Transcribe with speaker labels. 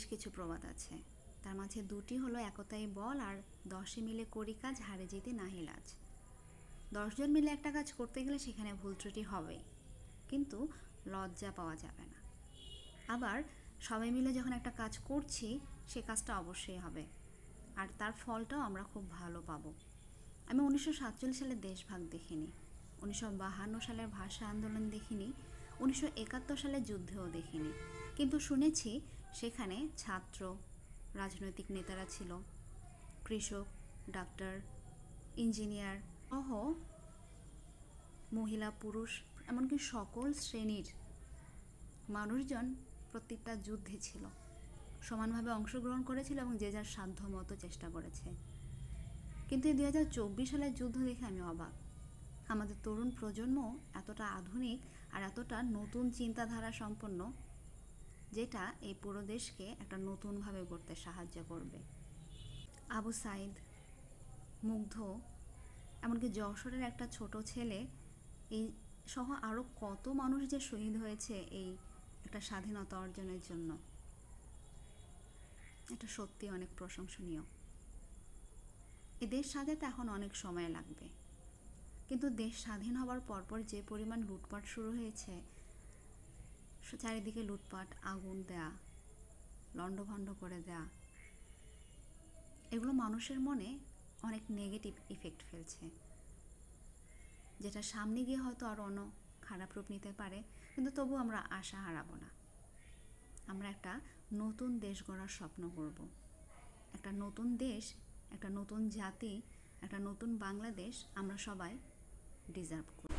Speaker 1: বেশ কিছু প্রবাদ আছে, তার মাঝে দুটি হলো একতাই বল আর 10 মিলে করি কাজ হারে জিতে নাহি লাজ। 10 জন মিলে একটা কাজ করতে গেলে সেখানে ভুল ত্রুটি হবেই, কিন্তু লজ্জা পাওয়া যাবে না। আবার সবাই মিলে যখন একটা কাজ করছি সে কাজটা অবশ্যই হবে, আর তার ফলটাও আমরা খুব ভালো পাবো। আমি 1947 সালের দেশভাগ দেখিনি, 1952 সালের ভাষা আন্দোলন দেখিনি, 1971 সালের যুদ্ধেও দেখিনি, কিন্তু শুনেছি সেখানে ছাত্র, রাজনৈতিক নেতারা ছিল, কৃষক, ডাক্তার, ইঞ্জিনিয়ার সহ মহিলা, পুরুষ, এমনকি সকল শ্রেণীর মানুষজন প্রত্যেকটা যুদ্ধে ছিল, সমানভাবে অংশগ্রহণ করেছিল এবং যে যার সাধ্য মতো চেষ্টা করেছে। কিন্তু এই 2024 সালের যুদ্ধ দেখে আমি অবাক। আমাদের তরুণ প্রজন্ম এতটা আধুনিক আর এতটা নতুন চিন্তাধারা সম্পন্ন, যেটা এই পুরো দেশকে একটা নতুনভাবে গড়তে সাহায্য করবে। আবু সাইদ, মুগ্ধ, এমনকি যশোরের একটা ছোট ছেলে, এই সহ আরও কত মানুষ যে শহীদ হয়েছে এই একটা স্বাধীনতা অর্জনের জন্য, এটা সত্যি অনেক প্রশংসনীয়। এই দেশ স্বাধীনতা এখন অনেক সময় লাগবে, কিন্তু দেশ স্বাধীন হওয়ার পরপর যে পরিমাণ লুটপাট শুরু হয়েছে, চারিদিকে লুটপাট, আগুন দেয়া, লণ্ডভণ্ড করে দেয়া, এগুলো মানুষের মনে অনেক নেগেটিভ ইফেক্ট ফেলছে, যেটা সামনে গিয়ে হয়তো আরও অন্য খারাপ রূপ নিতে পারে। কিন্তু তবু আমরা আশা হারাবো না। আমরা একটা নতুন দেশ গড়ার স্বপ্ন করব, একটা নতুন দেশ, একটা নতুন জাতি, একটা নতুন বাংলাদেশ আমরা সবাই ডিজার্ভ করি।